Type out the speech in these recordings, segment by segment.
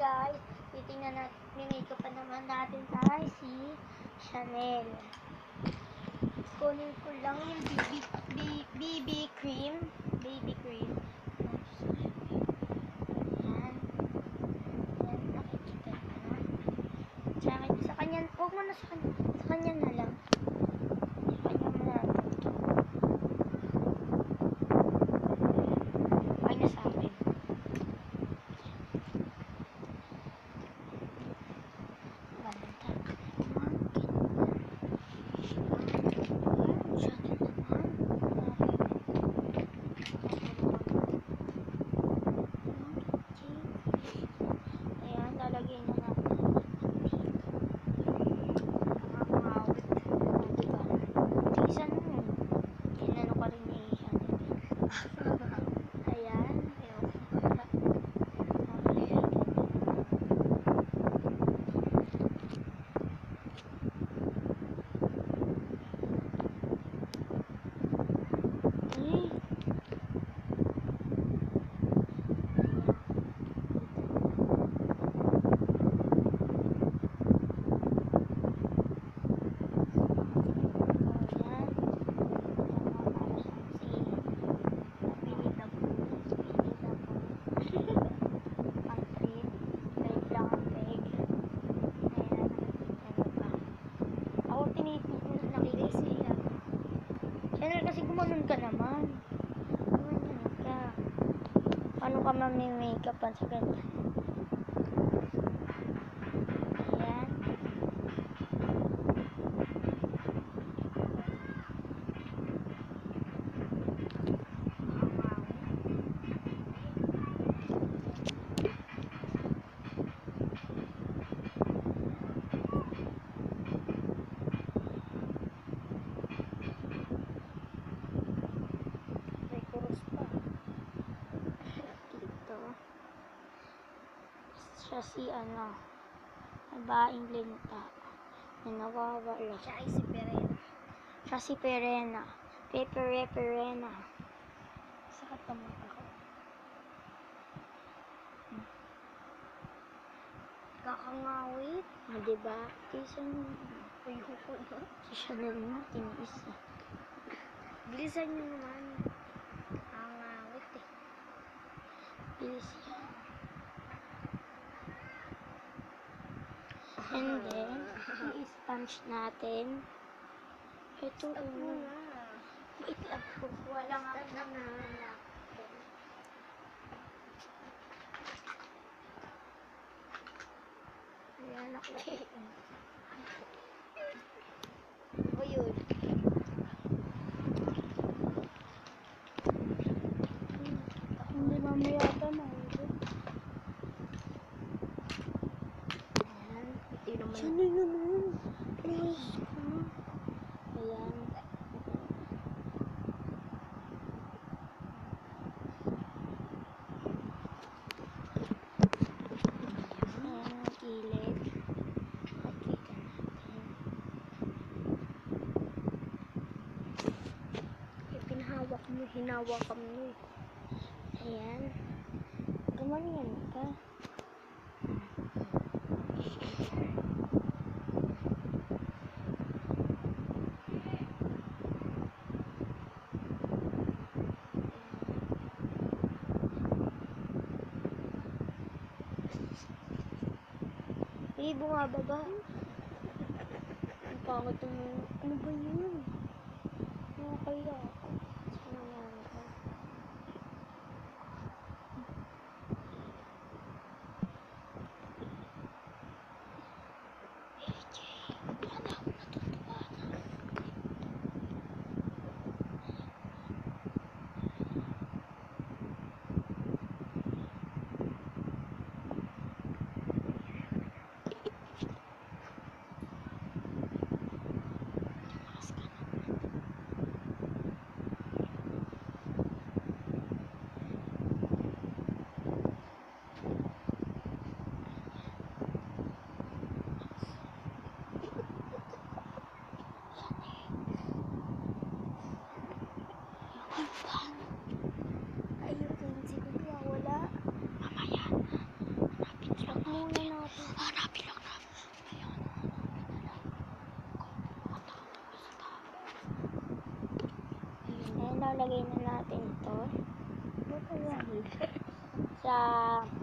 guys, titingnan natin, may makeup pa naman natin tayo si Chanel. Kunin ko lang yung BB cream. Baby cream. Yan. Yan, nakikita na. Sa kanya, huwag mo na sa kanya na lang. Sa kanya mo na. Ay, na sa akin. Kasi gumanon ka naman. Gumanon ka. Paano ka mami-makeup sa ganda? Ayan. Siya si babaeng linta na nawawala. Siya ay si Perena. Siya si Perena. Perena. Sakit naman ako. Kakangawit. Diba? Bilisan nyo. Si Chanel na, tiniis na. Bilisan nyo naman. Kakangawit eh. Bilis yan. And then, i-sponge natin. Ito, wait lang po. Wala nga naman. Ayan ako. O yun. Hindi mamaya ata na. Sanay naman. Please. Ayan. Ayan ang gilid. Makita natin. Hinawak mo eh. Ayan. Gumanyan ka. Bumababa. Ang pangit naman. Ano ba yun? Nakakaya ako. Sinangyari ko. AJ, wala na akong natutuwa na. Ayun, hindi ko kaya wala. Mamaya na. Napit lang mo. Hanapin lang na. Ayan, hanapin na lang. Ayan, lalagay na natin ito. Sa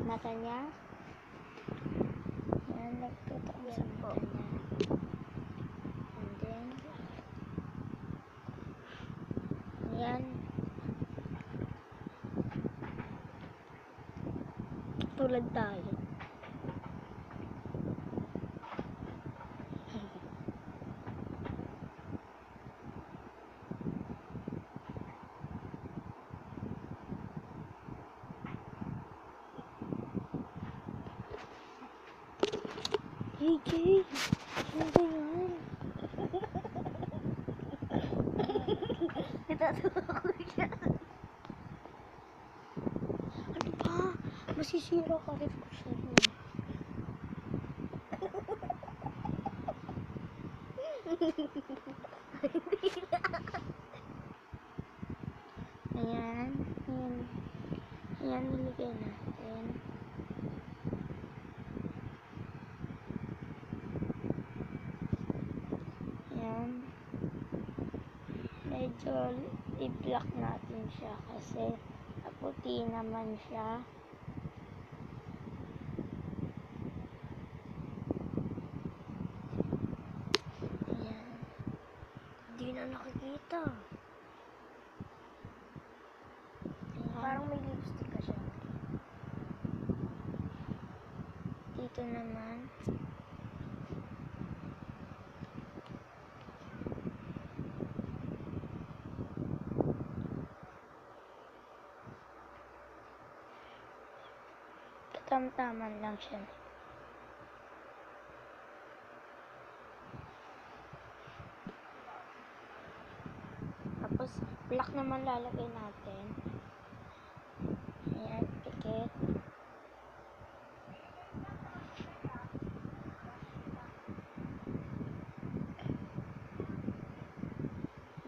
mata niya. Ayan, nagtutok sa mata niya. And then, ayan. Tulad tayo. Hey, Jay! Ano ba yan? Natatawa ko siya. Ano ba? Masisira ka rin po siya. Ayan. Ayan. Ayan, niligay natin. Ayan. Medyo i-block natin siya kasi puti naman siya. Ayan. Hindi na nakikita. Ayan. Parang may lipstick ka siya. Dito naman. Tamtaman lang siya. Tapos, black naman lalagay natin. Ayan, pikit.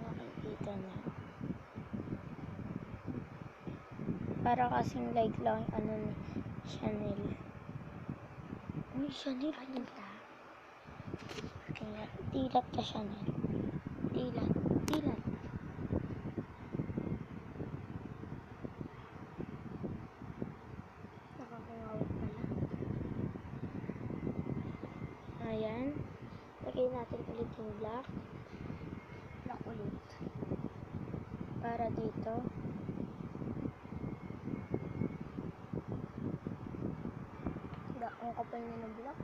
Nakikita niya. Para kasing like lang ano ni Chanel. Uy, Chanel, ano ta? Kaya, dilat ka, Chanel. Dilat. Dilat. Nakakangawat pala. Ayan. Lagay natin ulit yung black. Black ulit. Para dito. Ang kapal niya ng black.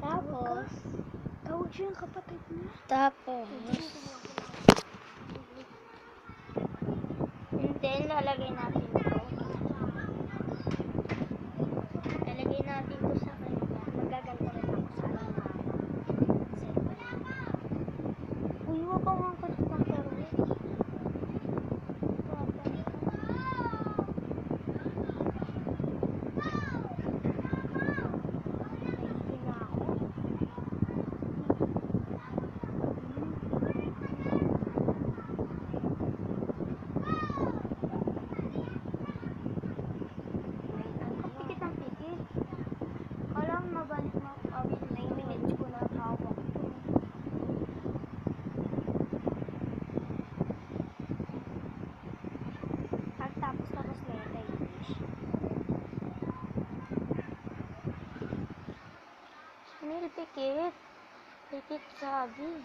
Tapos, tawag siya yung kapatid niya. Tapos, and then, lalagay natin ito. Lalagay natin ito sa kanya. Magaganto rin ako sa uy, wag ka nga kalit ng karo. Pikit. Pikit sabi.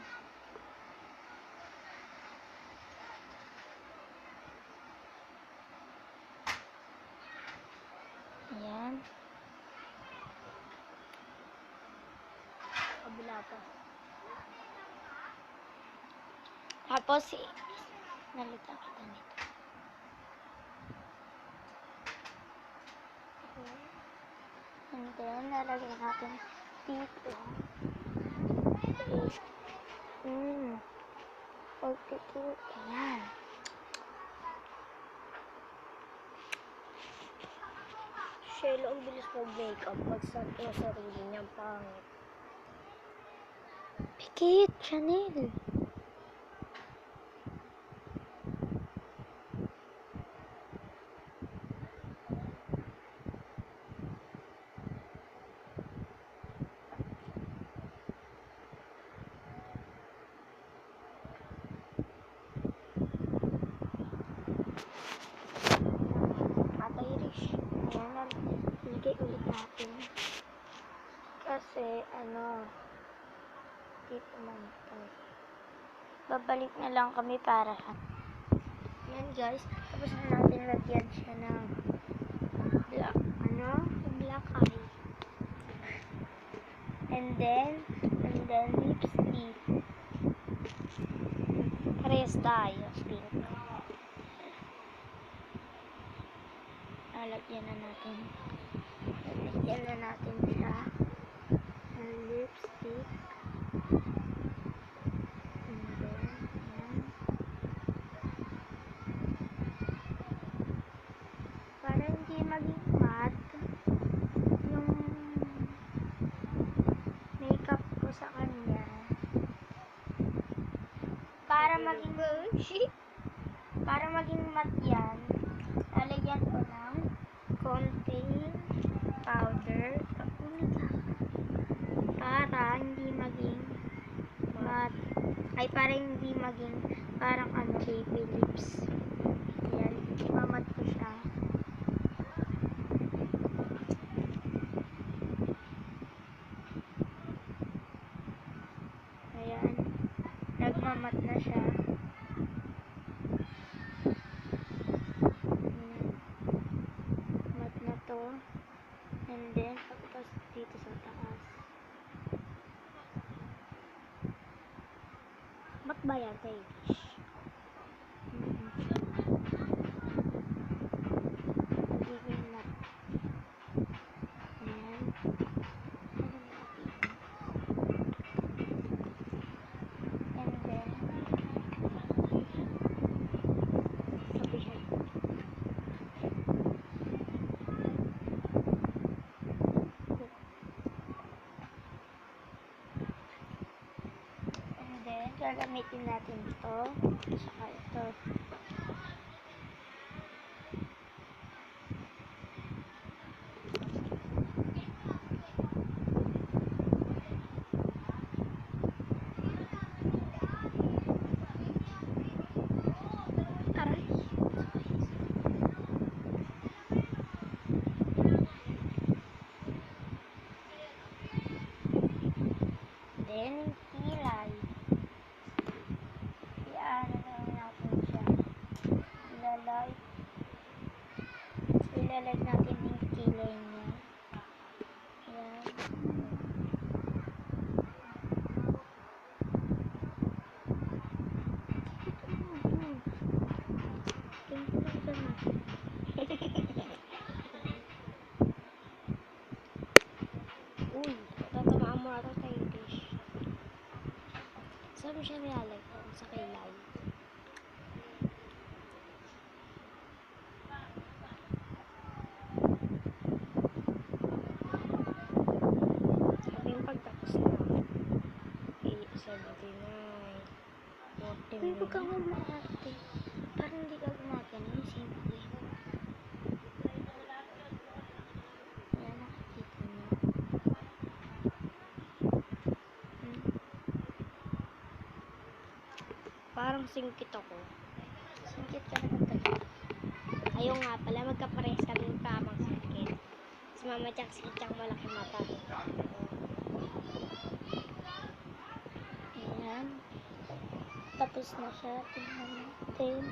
Ayan. Kabila pa. Tapos, nalita kita nito. And then, lalagay natin dito. Pagpikit. Ayan. Shelo, ang bilis mag-makeup. Mag-start na sarili niyang pangit. Pikit, Chanel. Ate Irish. Ayan, ilagay ulit natin. Kasi, dito man ito. Babalik na lang kami para yan guys. Tapos na natin lagyan siya ng black, black eye. And then lipstick. Parehas tayo, pink. Lalagyan na natin. Lalagyan na natin siya ng lipstick. And then, yan. Para hindi maging matte yung makeup ko sa kanya. Para maging matte yan, lalagyan ko ng konting powder para hindi maging matte. Para hindi maging parang baby lips. Ayan, mamat ko siya. Ayan, nagmamat na siya. Ayan, mat na to. And then, tapos dito sa taas. Ba't ba yan, Ate Irish? Magiging mat. Ayan. And then, Sabi siya. gagamitin natin ito. Saka ito. Aray. Then, kilay. Iaan lang natin siya. Ilalag natin yung kilay niya. Ayan. Uy, tatamaan mo ata, Ate Irish. Saan mo siya nilalagyan? Sa kilay. Sabi yung pagtapos na. 79. 40 Uy, huwag kang minutes. umaarte. Parang hindi ka gumagano. Simple. Ayan, nakikita niyo. Parang singkit ako. Singkit ka naman talaga. Ayaw nga pala, magkaparehas kami ng tamang singkit. Si Mama Jack, si Chang malaki mata. Ayan. Tapos na siya. Tingnan natin.